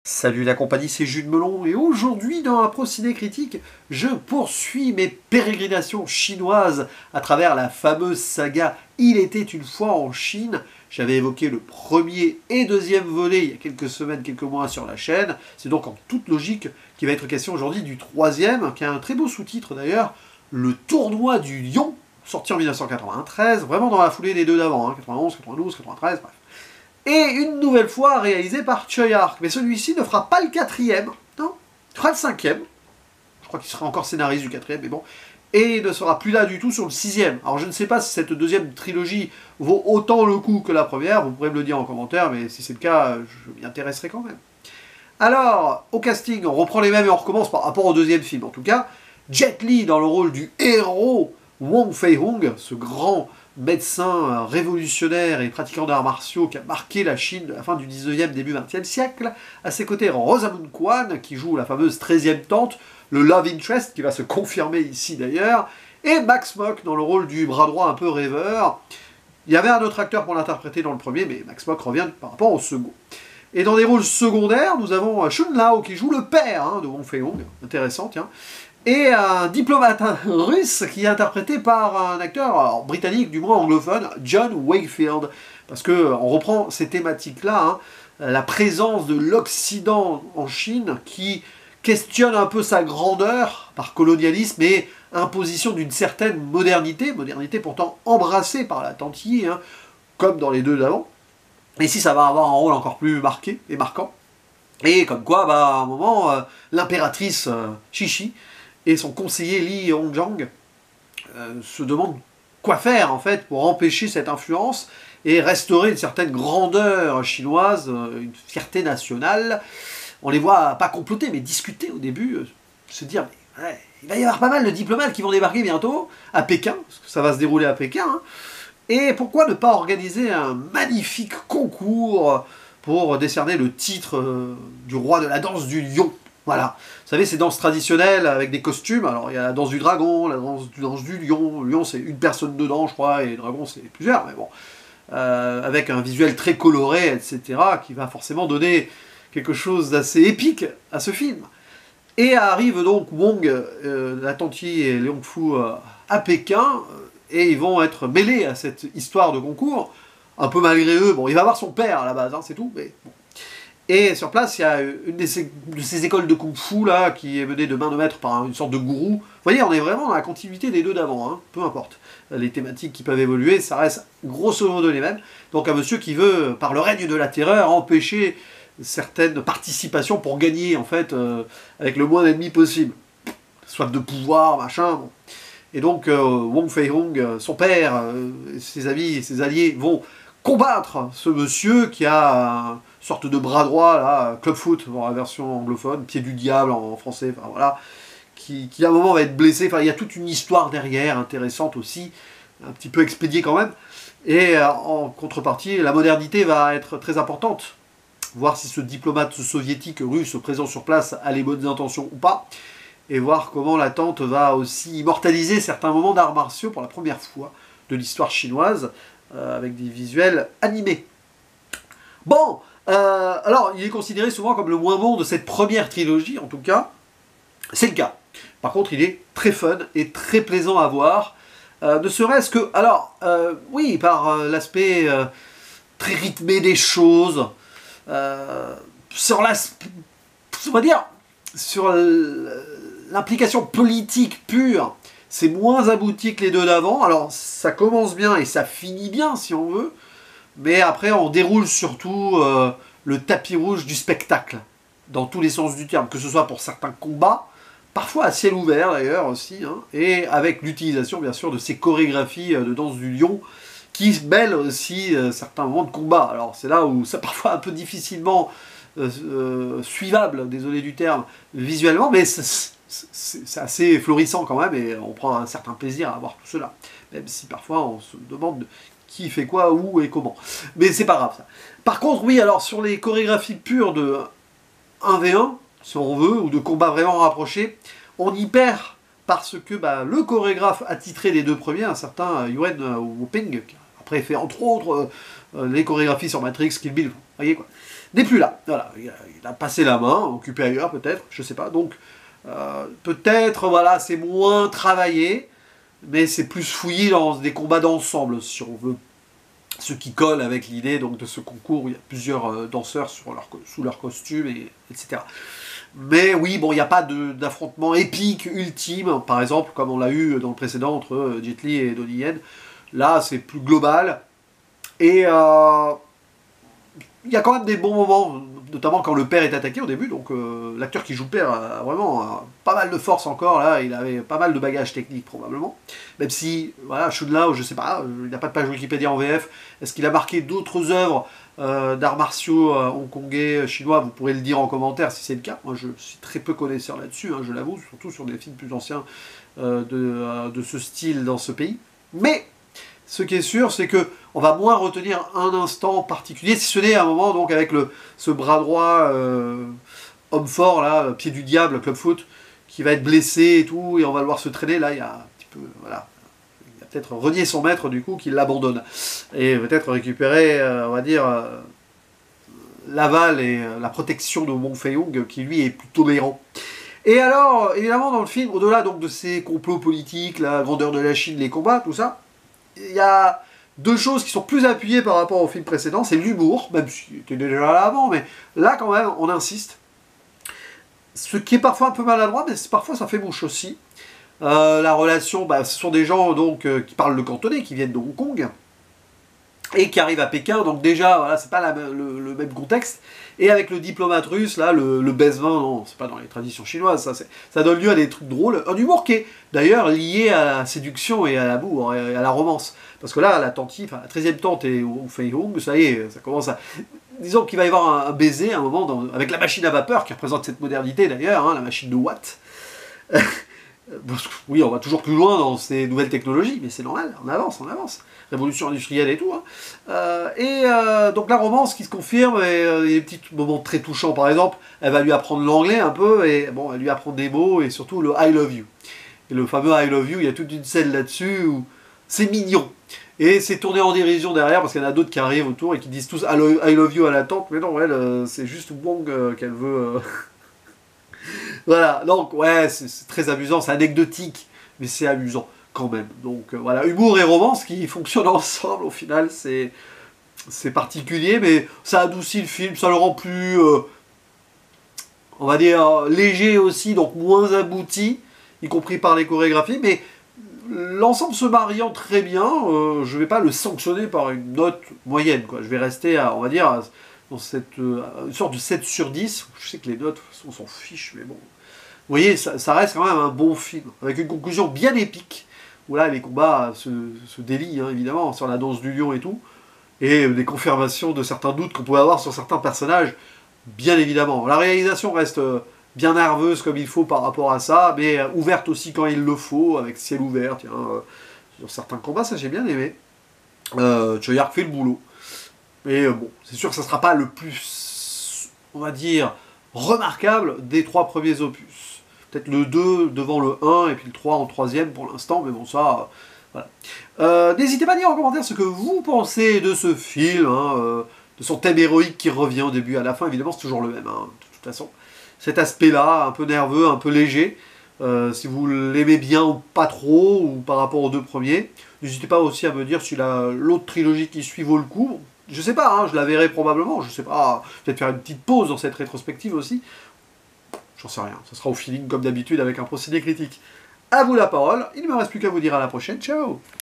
Salut la compagnie, c'est Jules Melon et aujourd'hui dans Pro Ciné Critique, je poursuis mes pérégrinations chinoises à travers la fameuse saga Il était une fois en Chine. J'avais évoqué le premier et deuxième volet il y a quelques semaines, quelques mois sur la chaîne. C'est donc en toute logique qu'il va être question aujourd'hui du troisième, qui a un très beau sous-titre d'ailleurs, Le Tournoi du Lion, sorti en 1993, vraiment dans la foulée des deux d'avant, 91, 92, 93, bref. Et une nouvelle fois réalisé par Tsui Hark. Mais celui-ci ne fera pas le quatrième, non, il fera le cinquième. Je crois qu'il sera encore scénariste du quatrième, mais bon. Et il ne sera plus là du tout sur le sixième. Alors je ne sais pas si cette deuxième trilogie vaut autant le coup que la première, vous pourrez me le dire en commentaire, mais si c'est le cas, je m'y intéresserai quand même. Alors, au casting, on reprend les mêmes et on recommence par rapport au deuxième film en tout cas. Jet Li dans le rôle du héros Wong Fei-hung, ce grand médecin révolutionnaire et pratiquant d'arts martiaux qui a marqué la Chine de la fin du 19e, début 20e siècle. À ses côtés, Rosamund Kwan, qui joue la fameuse 13e tante, le love interest, qui va se confirmer ici d'ailleurs, et Max Mock dans le rôle du bras droit un peu rêveur. Il y avait un autre acteur pour l'interpréter dans le premier, mais Max Mock revient par rapport au second. Et dans des rôles secondaires, nous avons Shun Lao, qui joue le père de Wong Fei-hung, intéressant, tiens, et un diplomate russe qui est interprété par un acteur britannique, du moins anglophone, John Wakefield. Parce qu'on reprend ces thématiques-là, la présence de l'Occident en Chine qui questionne un peu sa grandeur par colonialisme et imposition d'une certaine modernité, modernité pourtant embrassée par la tantille, comme dans les deux d'avant. Et ici, ça va avoir un rôle encore plus marqué et marquant. Et comme quoi, à un moment, l'impératrice Cixi et son conseiller Li Hongzhang se demandent quoi faire en fait pour empêcher cette influence et restaurer une certaine grandeur chinoise, une fierté nationale. On les voit pas comploter mais discuter au début, se dire mais, ouais, il va y avoir pas mal de diplomates qui vont débarquer bientôt à Pékin, parce que ça va se dérouler à Pékin, et pourquoi ne pas organiser un magnifique concours pour décerner le titre du roi de la danse du lion. Voilà, vous savez, ces danses traditionnelles avec des costumes, alors il y a la danse du dragon, la danse du lion, le lion c'est une personne dedans je crois, et le dragon c'est plusieurs, mais bon, avec un visuel très coloré, etc., qui va forcément donner quelque chose d'assez épique à ce film. Et arrive donc Wong, la tantille et Leung Fu à Pékin, et ils vont être mêlés à cette histoire de concours, un peu malgré eux, bon, il va voir son père à la base, c'est tout, mais bon. Et sur place, il y a une de ces écoles de kung-fu là, qui est menée de main de maître par une sorte de gourou. Vous voyez, on est vraiment dans la continuité des deux d'avant, peu importe. Les thématiques qui peuvent évoluer, ça reste grosso modo les mêmes. Donc un monsieur qui veut, par le règne de la terreur, empêcher certaines participations pour gagner, en fait, avec le moins d'ennemis possible. Soif de pouvoir, machin, bon. Et donc Wong Fei-hung, son père, ses amis et ses alliés vont combattre ce monsieur qui a une sorte de bras droit, là, club foot dans la version anglophone, pied du diable en français, enfin voilà, qui à un moment va être blessé, enfin il y a toute une histoire derrière, intéressante aussi, un petit peu expédiée quand même, et en contrepartie, la modernité va être très importante, voir si ce diplomate soviétique russe présent sur place a les bonnes intentions ou pas, et voir comment la tante va aussi immortaliser certains moments d'arts martiaux pour la première fois de l'histoire chinoise, avec des visuels animés. Bon, alors il est considéré souvent comme le moins bon de cette première trilogie, en tout cas, c'est le cas. Par contre, il est très fun et très plaisant à voir, ne serait-ce que, alors, oui, par l'aspect très rythmé des choses, sur on va dire, sur l'implication politique pure, c'est moins abouti que les deux d'avant. Alors, ça commence bien et ça finit bien, si on veut. Mais après, on déroule surtout le tapis rouge du spectacle, dans tous les sens du terme. Que ce soit pour certains combats, parfois à ciel ouvert d'ailleurs aussi, et avec l'utilisation, bien sûr, de ces chorégraphies de danse du lion, qui mêlent aussi certains moments de combat. Alors, c'est là où c'est parfois un peu difficilement suivable, désolé du terme, visuellement, mais c'est assez florissant quand même, et on prend un certain plaisir à voir tout cela. Même si parfois on se demande qui fait quoi, où et comment. Mais c'est pas grave ça. Par contre, oui, alors sur les chorégraphies pures de 1v1, si on veut, ou de combats vraiment rapprochés, on y perd parce que le chorégraphe attitré des deux premiers, un certain Yuen Woo-ping, qui après fait entre autres les chorégraphies sur Matrix, Kill Bill, voyez quoi. N'est plus là, voilà, il a passé la main, occupé ailleurs peut-être, je sais pas, donc peut-être, voilà, c'est moins travaillé, mais c'est plus fouillé dans des combats d'ensemble, si on veut. Ce qui colle avec l'idée donc de ce concours où il y a plusieurs danseurs sous leur costume, etc. Mais oui, bon, il n'y a pas d'affrontement épique, ultime, par exemple, comme on l'a eu dans le précédent entre Jet Li et Donnie Yen. Là, c'est plus global. Et il y a quand même des bons moments, notamment quand le père est attaqué au début, donc l'acteur qui joue le père a vraiment pas mal de force encore, là, il avait pas mal de bagages techniques probablement, même si, voilà, Shun Lao, je sais pas, il n'y a pas de page Wikipédia en VF, est-ce qu'il a marqué d'autres œuvres d'arts martiaux hongkongais, chinois, vous pourrez le dire en commentaire si c'est le cas, moi je suis très peu connaisseur là-dessus, hein, je l'avoue, surtout sur des films plus anciens de ce style dans ce pays, mais ce qui est sûr, c'est que on va moins retenir un instant particulier, si ce n'est un moment donc avec ce bras droit homme fort là, pied du diable, club foot, qui va être blessé et tout, et on va le voir se traîner. Là, il y a un petit peu, voilà, il a peut-être renié son maître du coup, qui l'abandonne et peut-être récupérer, on va dire, l'aval et la protection de Wong Fei-hung, qui lui est plutôt tolérant. Et alors, évidemment, dans le film, au-delà donc de ces complots politiques, la grandeur de la Chine, les combats, tout ça. Il y a deux choses qui sont plus appuyées par rapport au film précédent, c'est l'humour, même s'il était déjà là avant, mais là quand même on insiste. Ce qui est parfois un peu maladroit, mais parfois ça fait mouche aussi. La relation, ce sont des gens donc qui parlent le cantonais, qui viennent de Hong Kong, et qui arrivent à Pékin, donc déjà, voilà, c'est pas le même contexte. Et avec le diplomate russe, là, le baise-vin, non, c'est pas dans les traditions chinoises, ça donne lieu à des trucs drôles. Un humour qui est d'ailleurs lié à la séduction et à l'amour, et à la romance. Parce que là, la 13e tante et Wong Fei-hung, ça y est, ça commence à... Disons qu'il va y avoir un baiser à un moment, avec la machine à vapeur, qui représente cette modernité d'ailleurs, hein, la machine de Watt. Oui, on va toujours plus loin dans ces nouvelles technologies, mais c'est normal, on avance, on avance. Révolution industrielle et tout. Hein. Donc la romance qui se confirme, et il y a des petits moments très touchants, par exemple, elle va lui apprendre l'anglais un peu, et bon, elle lui apprend des mots, et surtout le I love you. Et le fameux I love you, il y a toute une scène là-dessus où c'est mignon. Et c'est tourné en dérision derrière, parce qu'il y en a d'autres qui arrivent autour et qui disent tous I love you à la tante, mais non, elle, c'est juste Wong qu'elle veut... Voilà, donc ouais, c'est très amusant, c'est anecdotique, mais c'est amusant quand même. Donc voilà, humour et romance qui fonctionnent ensemble, au final, c'est particulier, mais ça adoucit le film, ça le rend plus, on va dire, léger aussi, donc moins abouti, y compris par les chorégraphies, mais l'ensemble se mariant très bien, je vais pas le sanctionner par une note moyenne, quoi. Je vais rester, on va dire, dans une sorte de 7 sur 10, je sais que les notes, on s'en fiche, mais bon. Vous voyez, ça reste quand même un bon film, avec une conclusion bien épique, où là, les combats se délient, hein, évidemment, sur la danse du lion et tout, et des confirmations de certains doutes qu'on pouvait avoir sur certains personnages, bien évidemment. La réalisation reste bien nerveuse comme il faut par rapport à ça, mais ouverte aussi quand il le faut, avec ciel ouvert, tiens, sur certains combats, ça j'ai bien aimé. Choyark fait le boulot. Mais bon, c'est sûr que ça ne sera pas le plus, on va dire, remarquable des 3 premiers opus. Peut-être le 2 devant le 1 et puis le 3 en 3e pour l'instant, mais bon, ça, voilà. N'hésitez pas à dire en commentaire ce que vous pensez de ce film, hein, de son thème héroïque qui revient au début à la fin. Évidemment, c'est toujours le même, hein, de toute façon. Cet aspect-là, un peu nerveux, un peu léger, si vous l'aimez bien ou pas trop, ou par rapport aux 2 premiers. N'hésitez pas aussi à me dire si l'autre trilogie qui suit vaut le coup. Je sais pas, hein, je la verrai probablement, je sais pas, peut-être faire une petite pause dans cette rétrospective aussi. J'en sais rien, ça sera au feeling comme d'habitude avec un procédé critique. À vous la parole, il ne me reste plus qu'à vous dire à la prochaine, ciao!